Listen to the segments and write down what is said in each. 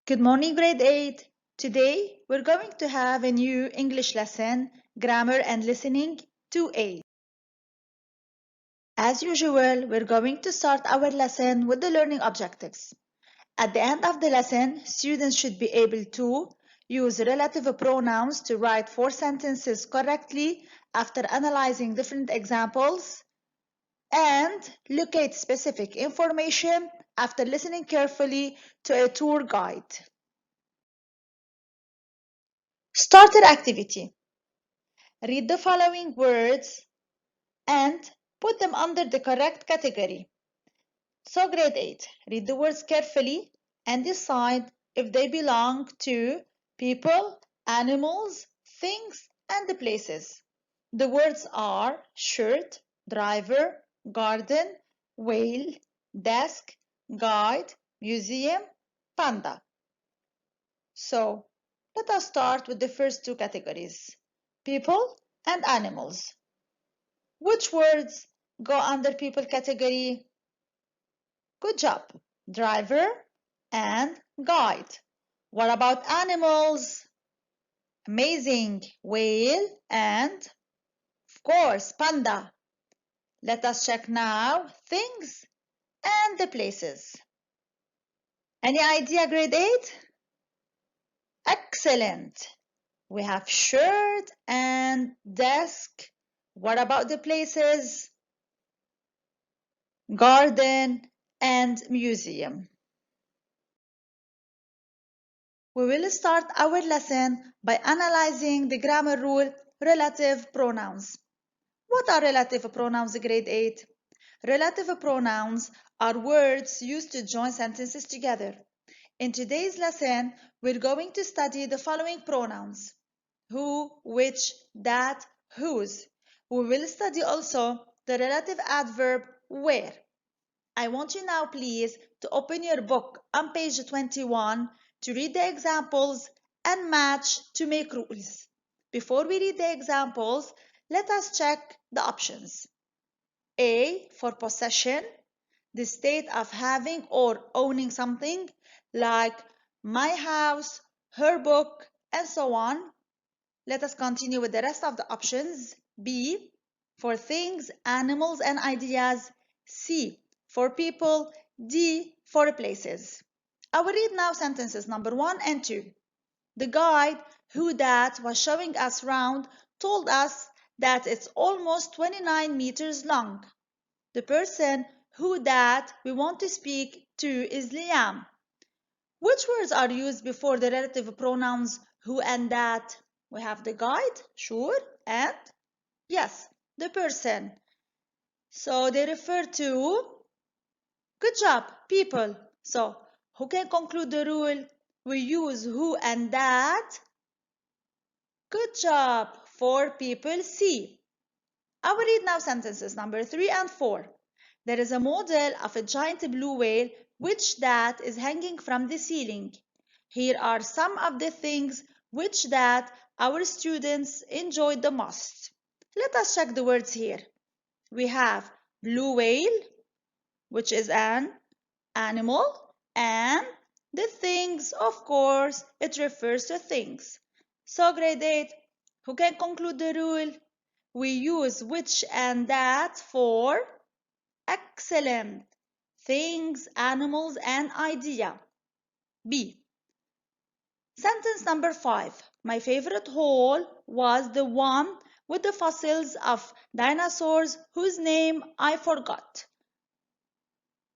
Good morning, grade 8. Today, we're going to have a new English lesson, Grammar and Listening 2A. As usual, we're going to start our lesson with the learning objectives. At the end of the lesson, students should be able to use relative pronouns to write 4 sentences correctly after analyzing different examples, and locate specific information after listening carefully to a tour guide. Starter activity. Read the following words and put them under the correct category. So grade 8, read the words carefully and decide if they belong to people, animals, things, and the places. The words are shirt, driver, garden, whale, desk, guide, museum, panda. So let us start with the first two categories, people and animals. Which words go under people category? Good job. Driver and guide. What about animals? Amazing. Whale and, of course, panda. Let us check now things and the places. Any idea, grade 8? Excellent. We have shirt and desk. What about the places? Garden and museum. We will start our lesson by analyzing the grammar rule relative pronouns. What are relative pronouns, grade 8? Relative pronouns are words used to join sentences together. In today's lesson, we're going to study the following pronouns: who, which, that, whose. We will study also the relative adverb where. I want you now, please, to open your book on page 21 to read the examples and match to make rules. Before we read the examples, let us check the options. A for possession, the state of having or owning something, like my house, her book, and so on. Let us continue with the rest of the options. B for things, animals, and ideas. C for people. D for places. I will read now sentences number 1 and 2. The guide who that was showing us round told us that it's almost 29 meters long. The person who that we want to speak to is Liam. Which words are used before the relative pronouns who and that? We have the guide, sure, and yes, the person. So they refer to, good job, people. So who can conclude the rule? We use who and that. Good job, for people C. I will read now sentences number 3 and 4. There is a model of a giant blue whale which that is hanging from the ceiling. Here are some of the things which that our students enjoyed the most. Let us check the words here. We have blue whale, which is an animal, and the things, of course, it refers to things. So grade 8, who can conclude the rule? We use which and that for excellent things, animals, and idea. B. Sentence number 5. My favorite hole was the one with the fossils of dinosaurs whose name I forgot.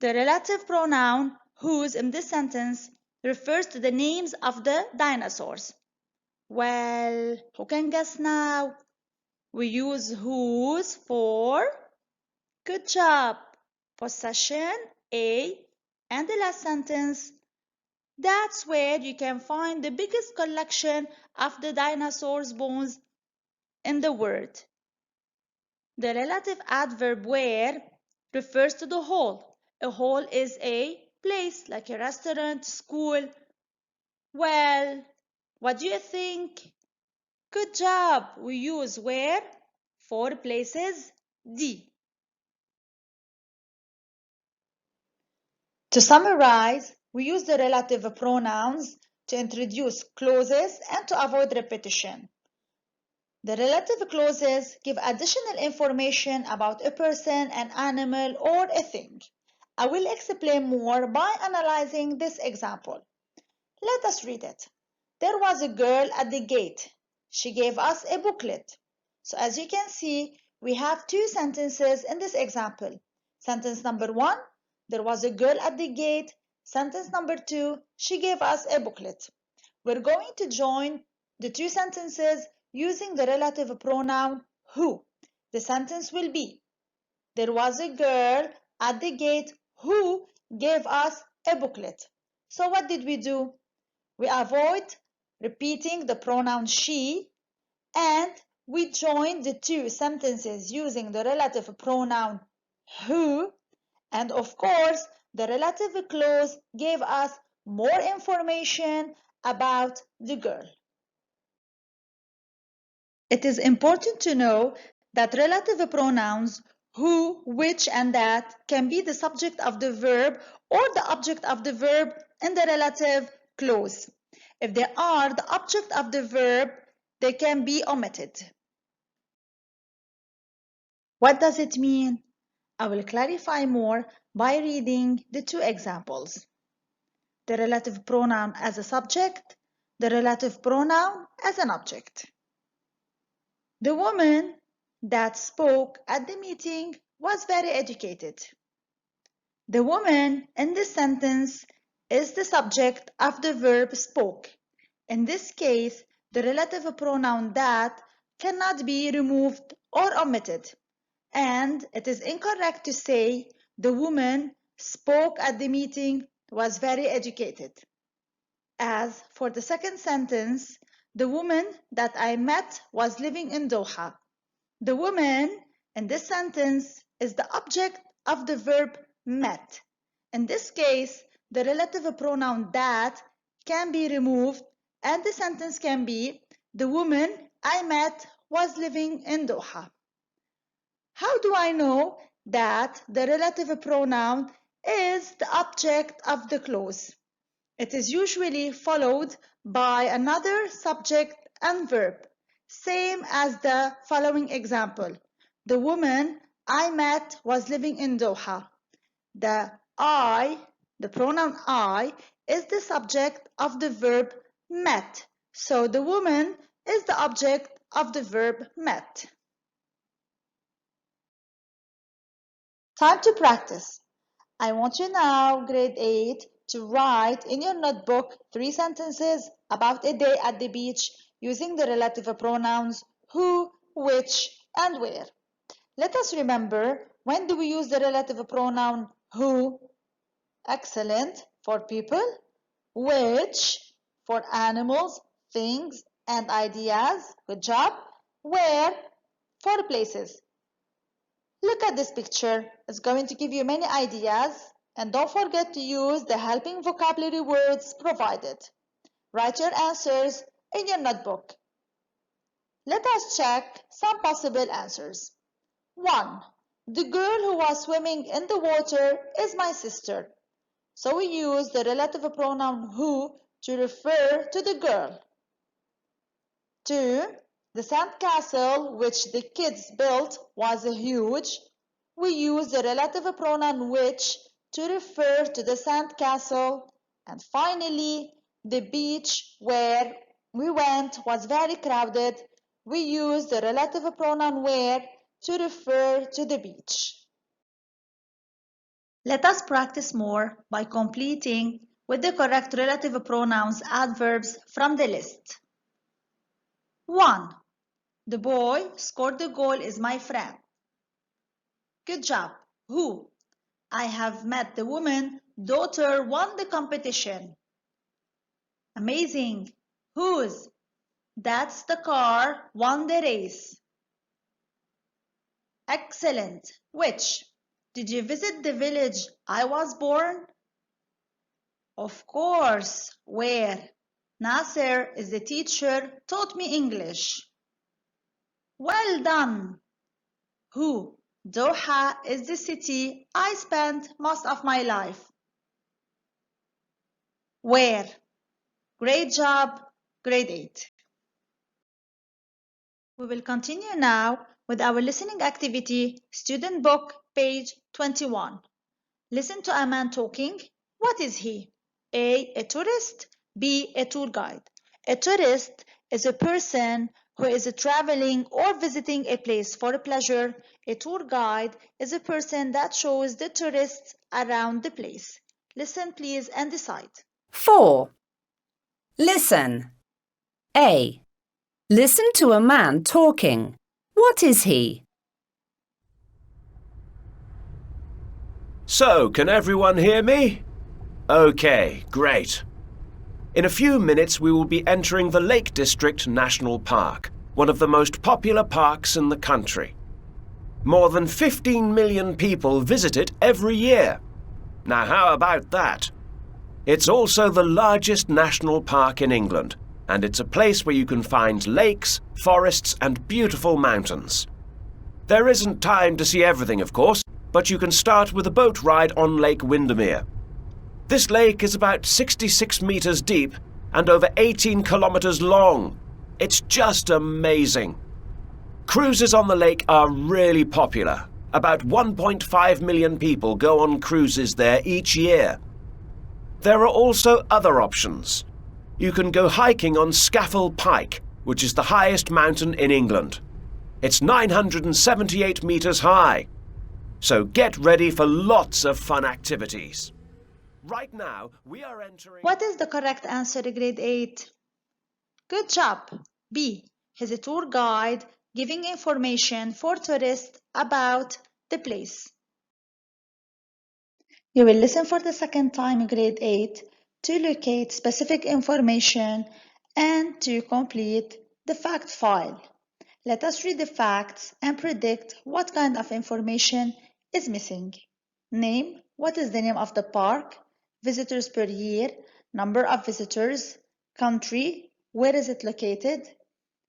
The relative pronoun whose in this sentence refers to the names of the dinosaurs. Well, who can guess now? We use whose for good job, possession, A, and the last sentence. That's where you can find the biggest collection of the dinosaurs' bones in the world. The relative adverb where refers to the whole. A whole is a place like a restaurant, school. Well, what do you think? Good job. We use where for places. D. To summarize, We use the relative pronouns to introduce clauses and to avoid repetition. The relative clauses give additional information about a person, an animal, or a thing. I will explain more by analyzing this example. Let us read it. There was a girl at the gate. She gave us a booklet. So as you can see, we have two sentences in this example. Sentence number 1, there was a girl at the gate. Sentence number 2, she gave us a booklet. We're going to join the two sentences using the relative pronoun who. The sentence will be, there was a girl at the gate who gave us a booklet. So what did we do? We avoid repeating the pronoun she, and we join the two sentences using the relative pronoun who, and of course the relative clause gave us more information about the girl. It is important to know that relative pronouns who, which, and that can be the subject of the verb or the object of the verb in the relative clause. If they are the object of the verb, they can be omitted. What does it mean? I will clarify more by reading the two examples. The relative pronoun as a subject, the relative pronoun as an object. The woman that spoke at the meeting was very educated. The woman in this sentence is the subject of the verb spoke. In this case, the relative pronoun that cannot be removed or omitted, and it is incorrect to say the woman spoke at the meeting was very educated. As for the second sentence, the woman that I met was living in Doha. The woman in this sentence is the object of the verb met. In this case, the relative pronoun that can be removed and the sentence can be, the woman I met was living in Doha. How do I know that the relative pronoun is the object of the clause? It is usually followed by another subject and verb, same as the following example. The woman I met was living in Doha. The pronoun I, is the subject of the verb met. So the woman is the object of the verb met. Time to practice. I want you now, grade 8, to write in your notebook 3 sentences about a day at the beach using the relative pronouns who, which, and where. Let us remember, when do we use the relative pronoun who? Excellent, for people. Which, for animals, things, and ideas. Good job. Where, for places. Look at this picture. It's going to give you many ideas. And don't forget to use the helping vocabulary words provided. Write your answers in your notebook. Let us check some possible answers. 1. The girl who was swimming in the water is my sister. So we use the relative pronoun who to refer to the girl. 2. The sandcastle which the kids built was huge. We use the relative pronoun which to refer to the sandcastle. And finally, the beach where we went was very crowded. We use the relative pronoun where to refer to the beach. Let us practice more by completing with the correct relative pronouns adverbs from the list. 1. The boy scored the goal is my friend. Good job. Who? I have met the woman daughter won the competition. Amazing. Whose? That's the car won the race. Excellent. Which? Did you visit the village I was born? Of course. Where? Nasser is the teacher, taught me English. Well done. Who? Doha is the city I spent most of my life. Where? Great job, grade 8. We will continue now with our listening activity, student book, page 21. Listen to a man talking. What is he? A tourist. B, a tour guide. A tourist is a person who is traveling or visiting a place for pleasure. A tour guide is a person that shows the tourists around the place. Listen, please, and decide. 4. Listen. A. Listen to a man talking. What is he? So, can everyone hear me? Okay, great. In a few minutes we will be entering the Lake District National Park, one of the most popular parks in the country. More than 15 million people visit it every year. Now how about that? It's also the largest national park in England, and it's a place where you can find lakes, forests and beautiful mountains. There isn't time to see everything, of course, but you can start with a boat ride on Lake Windermere. This lake is about 66 meters deep and over 18 kilometers long. It's just amazing. Cruises on the lake are really popular. About 1.5 million people go on cruises there each year. There are also other options. You can go hiking on Scafell Pike, which is the highest mountain in England. It's 978 meters high. So get ready for lots of fun activities. Right now, we are entering... What is the correct answer, grade 8? Good job. B. He's a tour guide giving information for tourists about the place. You will listen for the second time, grade 8, to locate specific information and to complete the fact file. Let us read the facts and predict what kind of information is missing. Name. What is the name of the park? Visitors per year. Number of visitors. Country. Where is it located?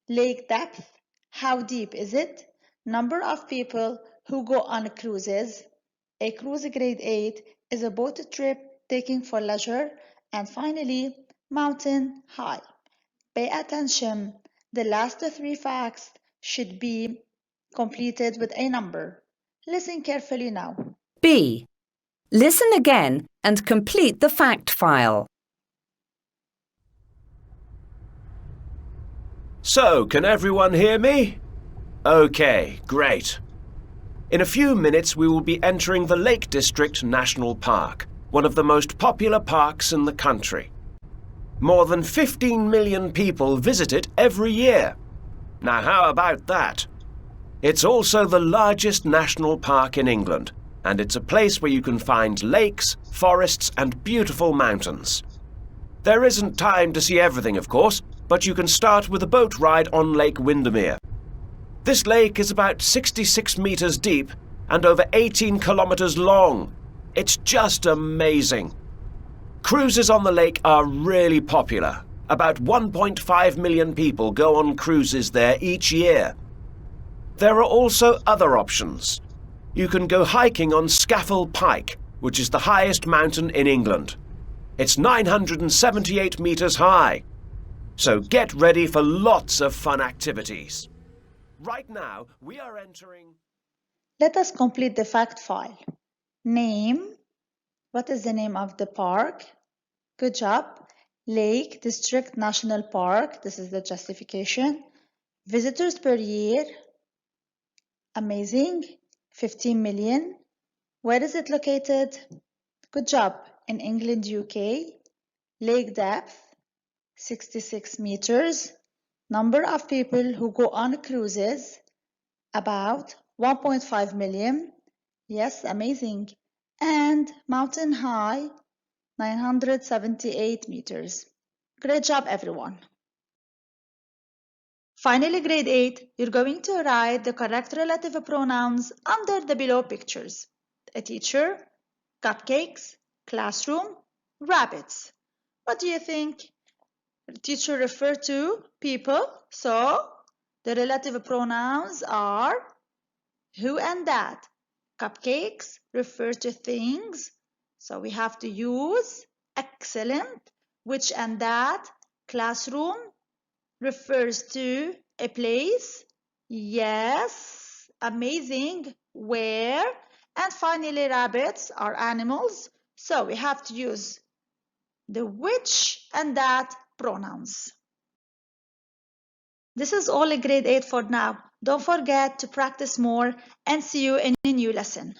Lake depth. How deep is it? Number of people who go on cruises. A cruise, grade 8, is a boat trip taken for leisure. And finally, mountain high. Pay attention. The last 3 facts should be completed with a number. Listen carefully now. B. Listen again and complete the fact file. So, can everyone hear me? Okay, great. In a few minutes we will be entering the Lake District National Park, one of the most popular parks in the country. More than 15 million people visit it every year. Now how about that? It's also the largest national park in England, and it's a place where you can find lakes, forests and beautiful mountains. There isn't time to see everything, of course, but you can start with a boat ride on Lake Windermere. This lake is about 66 meters deep and over 18 kilometers long. It's just amazing. Cruises on the lake are really popular. About 1.5 million people go on cruises there each year. There are also other options. You can go hiking on Scafell Pike, which is the highest mountain in England. It's 978 meters high. So get ready for lots of fun activities. Right now, we are entering... Let us complete the fact file. Name. What is the name of the park? Good job. Lake District National Park. This is the justification. Visitors per year. Amazing. 15 million. Where is it located? Good job. In England, UK. Lake depth. 66 meters. Number of people who go on cruises. About 1.5 million. Yes, amazing. And mountain high, 978 meters. Great job, everyone. Finally, grade 8, you're going to write the correct relative pronouns under the below pictures. A teacher, cupcakes, classroom, rabbits. What do you think? The teacher referred to people, so the relative pronouns are who and that. Cupcakes refer to things, so we have to use excellent. Which and that. Classroom refers to a place. Yes, amazing. Where? And finally, rabbits are animals. So we have to use the which and that pronouns. This is all in grade 8 for now. Don't forget to practice more and see you in a new lesson.